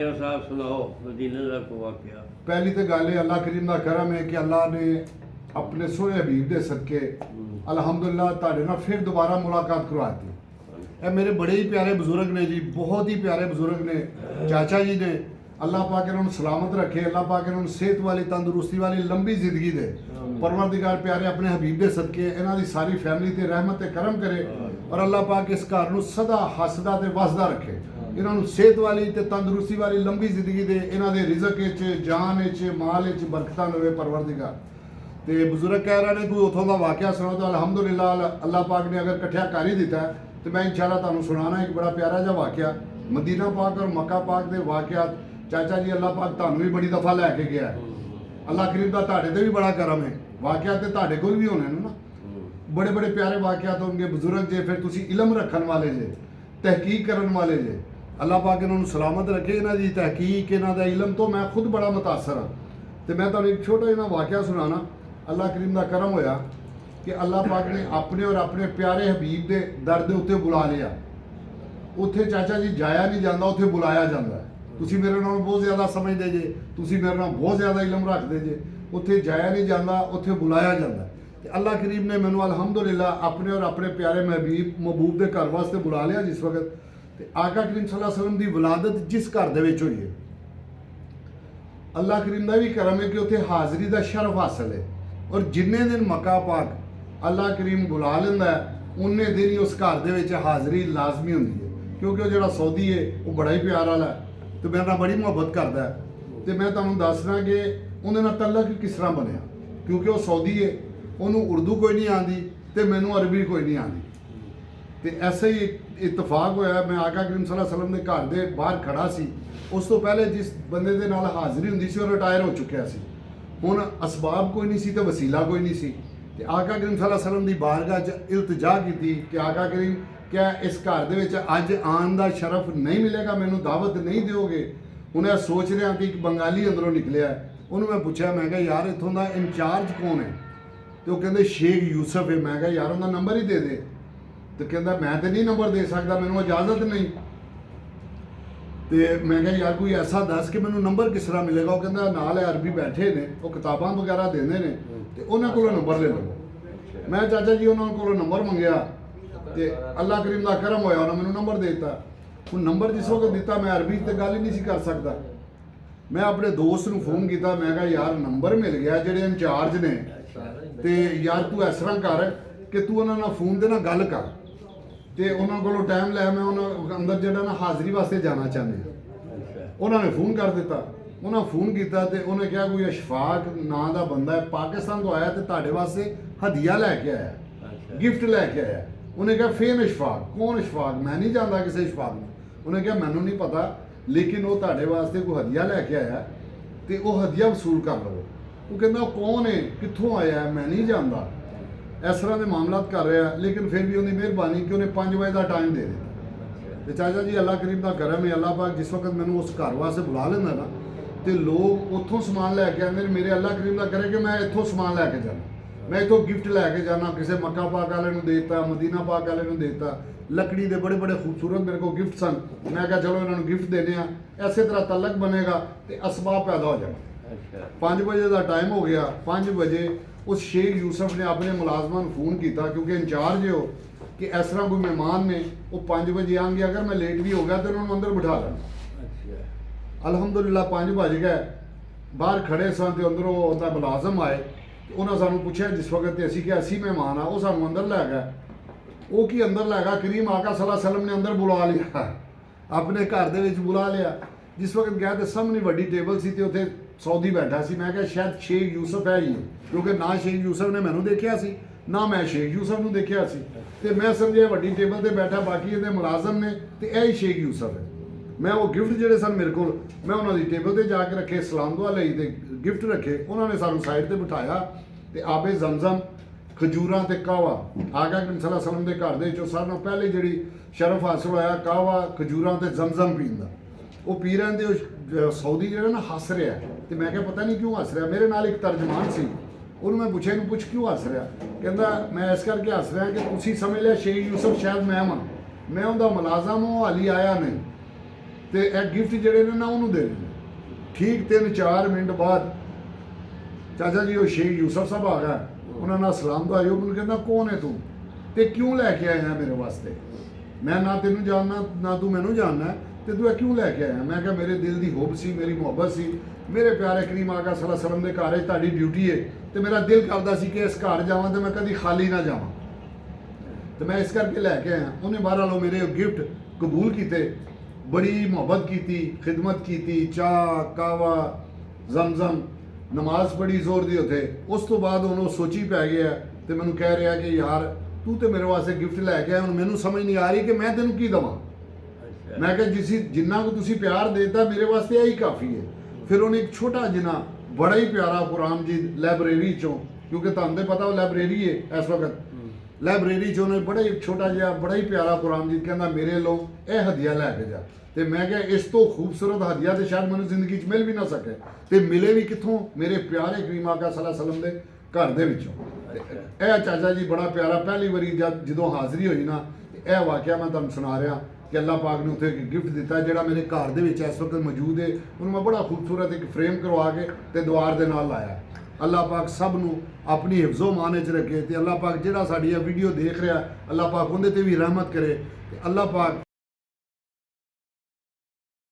साहब सुनाओ मदीने का कोई वाकया। पहली तो गल अल्लाह करीम का करम है कि अल्लाह ने अपने सोहे हबीब के सदके अल्हम्दुलिल्लाह तुहाडे नाल फिर दोबारा मुलाकात करवाती। ये मेरे बड़े ही प्यारे बुजुर्ग ने जी, बहुत ही प्यारे बुजुर्ग ने, चाचा जी ने। अल्लाह पाक इन्होंने सलामत रखे, अल्लाह पाक इन्होंने सेहत वाली तंदुरुस्ती वाली लंबी जिंदगी दे। परवरदिगार प्यारे अपने हबीब के सदके इन्हां दी सारी फैमिली ते रहमत ते करम करे और अल्लाह पाक इस घर नूं सदा हसदा ते वसदा रखे। इन्होंने सेहत वाली ते तंदुरुस्ती वाली लंबी जिंदगी दे, इन्हां दे रिज़क विच, जान विच, माल विच बरकतां देवे परवरदिगार। ते बुजुर्ग कह रहे ने कोई उथों दा वाकया सुनाओ, तो अल्हम्दुलिल्लाह अल्लाह पाक ने अगर कट्ठा कर ही दिता है तो मैं इंशाअल्लाह तुहानूं सुनाना एक बड़ा प्यारा जिहा वाकया। मदीना पाक और मक्का पाक दे वाकयात चाचा जी अल्लाह पाक तुहानूं भी बड़ी दफ़ा लैके गया है। अल्लाह करीम दा तुहाडे ते भी बड़ा करम है। वाकयात ते तुहाडे कोल भी होने ने ना, बड़े बड़े प्यारे वाकयात होंगे। बुजुर्ग जे फिर तुसीं इलम रखन वाले जे, तहकीक करन वाले जे। अल्लाह पाक इन्होंने सलामत रखे। इन्हां दी तहकीक, इन्हां दा इलम तो मैं खुद बड़ा मुतासर हाँ। तो मैं तुहानूं एक छोटा जिहा वाकया सुनाना। अल्लाह करीम का करम होया कि अल्लाह पाक ने अपने और अपने प्यारे हबीब के दर दे उत्ते बुला लिया। उत्थे चाचा जी जाया नहीं जाता, उत्थे बुलाया जाता है। तुसीं मेरे नाल बहुत ज़्यादा समझदे जे, तुसीं मेरे नाल बहुत ज़्यादा इलम रखदे जे। उत्थे जाया नहीं जाता, उत्थे बुलाया जाता है। ते अल्लाह करीम ने मैनूं अल्हम्दुलिल्लाह अपने और अपने प्यारे महबूब के घर वास्ते बुला लिया। जिस वक्त ते आका करीम सल्लल्लाहु अलैहि वसल्लम की विलादत जिस घर दे विच होई है, अल्लाह करीम का भी करम है कि उत्थे हाज़री का शरफ हासिल है। और जिन्ने दिन मक्का पाक अल्लाह करीम बुला लेंदा है उन्ने दिन ही उस घर दे विच हाज़री लाजमी होंदी है। क्योंकि वो जिहड़ा सऊदी है वो बड़ा ही प्यार वाला है, तो मेरे नाल बड़ी मुहब्बत करता है। तो मैं तुहानूं दसना कि उहदे नाल तलक किस तरह बनिया। क्योंकि वो सऊदी है, उहनूं उर्दू कोई नहीं आती तो मैनूं अरबी कोई नहीं आती। तो ऐसे ही इतफाक होया, मैं आका करीम सल्लल्लाहु अलैहि वसल्लम के घर दे बाहर खड़ा सी। उस तो पहले जिस बंदे दे नाल हाज़री हुंदी सी वो रिटायर हो चुकिया सी। हुण असबाब कोई नहीं सी तो वसीला कोई नहीं सी। ते आका करीम सल्लल्लाहु अलैहि वसल्लम दी बारगाह च इल्तिजा की कि आका करीम क्या इस घर दे विच अज आन दा शरफ नहीं मिलेगा, मैनूं दावत नहीं दिओगे। उन्हें सोच रहा कि एक बंगाली अंदरों निकलिया है। उन्होंने मैं पूछा, मैं कहा यार इत्थों दा इंचार्ज कौन है? तो कहते शेख यूसुफ है। मैं कहा यार उनका नंबर ही दे दे। तो कहता मैं तो नहीं नंबर दे सकता, मैनूं इजाजत नहीं। तो मैं कहा यार कोई ऐसा दस कि मैनूं नंबर किस तरह मिलेगा? वो कहता नाल अरबी बैठे ने, वो किताबां वगैरह देंदे ने, तो उन्होंने कोलों नंबर ले लो। मैं चाचा जी उन्होंने कोलों नंबर मंगया तो अल्लाह करीम का करम होया, उन्होंने मैनूं नंबर दे दिता। हुण नंबर जिस वक्त दिता मैं अरबी तो गल ही नहीं सी कर सकता। मैं अपने दोस्त नूं फोन किया, मैं कहा यार नंबर मिल गया जिहड़े इंचार्ज ने, तो यार तू इस तरह कर कि तू उन्होंने फोन दे ना गल कर, तो उन्होंने कोलों टाइम लै, मैं उन्होंने अंदर जिहड़ा ना हाज़री वास्ते जाना चाहते। उन्होंने फोन कर दिता। उन्हें फोन किया तो उन्हें कहा कोई अशफाक नाम का बंदा है, पाकिस्तान तो आया तो तुहाडे वास्ते हदिया लैके आया, गिफ्ट लैके आया। उन्हें कहा फेम अशफाक। कौन अशफाक? मैं नहीं जानता किसी अशफाक में। उन्हें कहा मैनूं नहीं पता, लेकिन वो तुहाडे वास्ते कोई हदिया लैके आया तो वह हदिया वसूल कर लो। वो कहता कौन है, कित्थों आया है, मैं नहीं जानता। इस तरह के मामलात कर रहा है, लेकिन फिर भी उन्हें मेहरबानी कि उन्हें 5 बजे का टाइम दे दिया। तो चाचा जी अल्लाह करीम का करम है। अल्लाह पाक जिस वक्त मैंने उस घर वास्ते बुला लेंदा ना, तो लोग उत्थों समान लैके आते हैं। मेरे अल्लाह करीम का करे कि मैं इत्थों समान लैके जाना, मैं इत्थों गिफ्ट लैके जाना, किसी मक्का पाक वाले नूं देता, मदीना पाक वाले नूं देता। लकड़ी के बड़े बड़े खूबसूरत मेरे को गिफ्ट सन। मैं कहा चलो इन्होंने गिफ्ट देने आ, इस तरह तलक बनेगा तो असबाब पैदा हो जाए। 5 बजे का टाइम हो गया। 5 बजे उस शेख यूसुफ ने अपने मुलाजमान फोन किया, क्योंकि इंचार्ज हो कि इस तरह कोई मेहमान ने, वो 5 बजे आएंगे, अगर मैं लेट भी हो गया तो उन्होंने अंदर बिठा लेना। अल्हम्दुलिल्लाह 5 बज गए, बाहर खड़े सन तो अंदरों उनका मुलाजम आए। उन्होंने सानू पूछा जिस वक्त असी कि असी मेहमान आ, वो सानू अंदर लै गया। वो की अंदर लै गया, करीम आका सल्लल्लाहु अलैहि वसल्लम ने अंदर बुला लिया, अपने घर दे विच बुला लिया। जिस वक्त गया तो सामने वड्डी टेबल सी ते उत्थे सऊदी बैठा सी। मैं कहा शायद शेख यूसुफ है ही, क्योंकि ना शेख यूसुफ ने मैनूं देखिया सी ना मैं शेख यूसुफ नूं देखिया सी। ते मैं समझिया वड्डी टेबल ते बैठा, बाकी इहदे मुलाजम ने, तो यह ही शेख यूसुफ है। मैं वो गिफ्ट जिहड़े सन मेरे को, मैं उन्होंने टेबल पर जाके रखे, सलाम दुआ लई ते गिफ्ट रखे। उन्होंने सानूं साइड पर बिठाया तो आबे जमजम, खजूरां ते कहवा, आका करीम सल्लल्लाहु अलैहि वसल्लम के घर दे सारे नाल पहले जिहड़ी शरफ हासिल होया कहवा, खजूरां ते जमजम पीण दा। वो पी रहे थे। सऊदी जिहड़ा ना हस रहा है, तो मैं क्या पता नहीं क्यों हस रहा। मेरे नाल एक तर्जमान सी, उन्होंने मैं पूछा इन्हूं पुछ क्यों हस रहा? कहता मैं इस करके हस रहा कि तुसीं समझ लिया शेख यूसुफ शायद मैं उनका मुलाजम हूँ, हाली आया नहीं। ਤੇ ਇਹ ਗਿਫਟ ਜਿਹੜੇ ਨੇ ਨਾ ਉਹਨੂੰ ਦੇਣੇ ਨੇ। ਠੀਕ 3-4 ਮਿੰਟ ਬਾਅਦ ਚਾਚਾ ਜੀ ਉਹ ਸ਼ੇਖ ਯੂਸਫ ਸਾਹਿਬ ਆ ਗਿਆ, ਉਹਨਾਂ ਨਾਲ ਸਲਾਮ ਦੁਆਈ, ਉਹ ਮੈਨੂੰ ਕਹਿੰਦਾ ਕੌਣ ਹੈ ਤੂੰ ਤੇ ਕਿਉਂ ਲੈ ਕੇ ਆਇਆ ਮੇਰੇ ਵਾਸਤੇ? ਮੈਂ ਨਾ ਤੈਨੂੰ ਜਾਣਨਾ ਨਾ ਤੂੰ ਮੈਨੂੰ ਜਾਣਨਾ, ਤੇ ਤੂੰ ਇਹ ਕਿਉਂ ਲੈ ਕੇ ਆਇਆ? ਮੈਂ ਕਿਹਾ ਮੇਰੇ ਦਿਲ ਦੀ ਹੁਬ ਸੀ, ਮੇਰੀ ਮੁਹੱਬਤ ਸੀ, ਮੇਰੇ ਪਿਆਰੇ ਕਰੀਮ ਆਕਾ ਸੱਲੱਲਾਹੁ ਅਲੈਹਿ ਵਸੱਲਮ ਦੇ ਘਰ 'ਚ ਤੁਹਾਡੀ ਡਿਊਟੀ ਹੈ, ਤੇ ਮੇਰਾ ਦਿਲ ਕਰਦਾ ਸੀ ਕਿ ਇਸ ਘਰ ਜਾਵਾਂ ਤੇ ਮੈਂ ਕਦੀ ਖਾਲੀ ਨਾ ਜਾਵਾਂ, ਤੇ ਮੈਂ ਇਸ ਕਰਕੇ ਲੈ ਕੇ ਆਇਆ। ਉਹਨੇ ਬਹਰਾਲ ਉਹ ਮੇਰੇ ਗਿਫਟ ਕਬੂਲ ਕੀਤੇ, ਬੜੀ ਮੁਹੱਬਤ ਕੀਤੀ, ਖਿਦਮਤ ਕੀਤੀ, ਚਾਹ ਕਾਵਾ ਜ਼ਮਜ਼ਮ, ਨਮਾਜ਼ ਪੜ੍ਹੀ ਜ਼ੋਰ ਦੀ ਉੱਥੇ। ਉਸ ਤੋਂ ਬਾਅਦ ਉਹਨੂੰ ਸੋਚੀ ਪੈ ਗਿਆ ਤੇ ਮੈਨੂੰ ਕਹਿ ਰਿਹਾ ਕਿ ਯਾਰ ਤੂੰ ਤੇ ਮੇਰੇ ਵਾਸਤੇ ਗਿਫਟ ਲੈ ਕੇ ਆਇਆ, ਹੁਣ ਮੈਨੂੰ ਸਮਝ ਨਹੀਂ ਆ ਰਹੀ ਕਿ ਮੈਂ ਤੈਨੂੰ ਕੀ ਦੇਵਾਂ। ਮੈਂ ਕਿਹਾ ਜਿੰਨਾ ਕੁ ਤੁਸੀਂ ਪਿਆਰ ਦੇਤਾ ਮੇਰੇ ਵਾਸਤੇ ਇਹੀ ਕਾਫੀ ਹੈ। ਫਿਰ ਉਹਨੇ ਇੱਕ ਛੋਟਾ ਜਿਹਾ ਬੜਾ ਹੀ ਪਿਆਰਾ ਕੁਰਾਨ ਜੀ ਲਾਇਬ੍ਰੇਰੀ ਚੋਂ, ਕਿਉਂਕਿ ਤੁਹਾਨੂੰ ਤੇ ਪਤਾ ਉਹ ਲਾਇਬ੍ਰੇਰੀ ਹੈ ਇਸ ਵਕਤ, ਲਾਇਬ੍ਰੇਰੀ ਚੋਂ ਉਹਨੇ ਬੜਾ ਹੀ ਛੋਟਾ ਜਿਹਾ ਬੜਾ ਹੀ ਪਿਆਰਾ ਕੁਰਾਨ ਜੀ ਕਹਿੰਦਾ ਮੇਰੇ ਲੋ ਇਹ ਹਦੀਆ ਲੈ ਕੇ ਜਾ। ਤੇ ਮੈਂ ਕਿਹਾ ਇਸ ਤੋਂ ਖੂਬਸੂਰਤ ਹਦੀਆ ਤੇ ਸ਼ਾਇਦ ਮੈਨੂੰ ਜ਼ਿੰਦਗੀ 'ਚ ਮਿਲ ਵੀ ਨਾ ਸਕੇ, ਤੇ ਮਿਲੇ ਵੀ ਕਿੱਥੋਂ? ਮੇਰੇ ਪਿਆਰੇ ਕਰੀਮ ਆਕਾ ਸੱਲੱਲਾਹੁ ਅਲੈਹਿ ਵਸੱਲਮ ਦੇ ਘਰ ਦੇ ਵਿੱਚੋਂ। ਇਹ ਚਾਚਾ ਜੀ ਬੜਾ ਪਿਆਰਾ, ਪਹਿਲੀ ਵਾਰੀ ਜਦੋਂ ਹਾਜ਼ਰੀ ਹੋਈ ਨਾ, ਇਹ ਵਾਕਿਆ ਮੈਂ ਤੁਹਾਨੂੰ ਸੁਣਾ ਰਿਹਾ ਕਿ ਅੱਲਾਹ ਪਾਕ ਨੇ ਉੱਥੇ ਇੱਕ ਗਿਫਟ ਦਿੱਤਾ ਜਿਹੜਾ ਮੇਰੇ ਘਰ ਦੇ ਵਿੱਚ ਇਸ ਵਕਤ ਮੌਜੂਦ ਹੈ। ਉਹਨੂੰ ਮੈਂ ਬੜਾ ਖੂਬਸੂਰਤ ਇੱਕ ਫਰੇਮ ਕਰਵਾ ਕੇ ਤੇ ਦੀਵਾਰ ਦੇ ਨਾਲ ਲਾਇਆ। ਅੱਲਾਹ ਪਾਕ ਸਭ ਨੂੰ ਆਪਣੀ ਹਿਫਜ਼ੋ ਮਾਨ 'ਚ ਰੱਖੇ, ਤੇ ਅੱਲਾਹ ਪਾਕ ਜਿਹੜਾ ਸਾਡੀ ਇਹ ਵੀਡੀਓ ਦੇਖ ਰਿਹਾ, ਅੱਲਾਹ ਪਾਕ ਉਹਦੇ ਤੇ ਵੀ ਰਹਿਮਤ ਕਰੇ, ਤੇ ਅੱਲਾਹ ਪਾਕ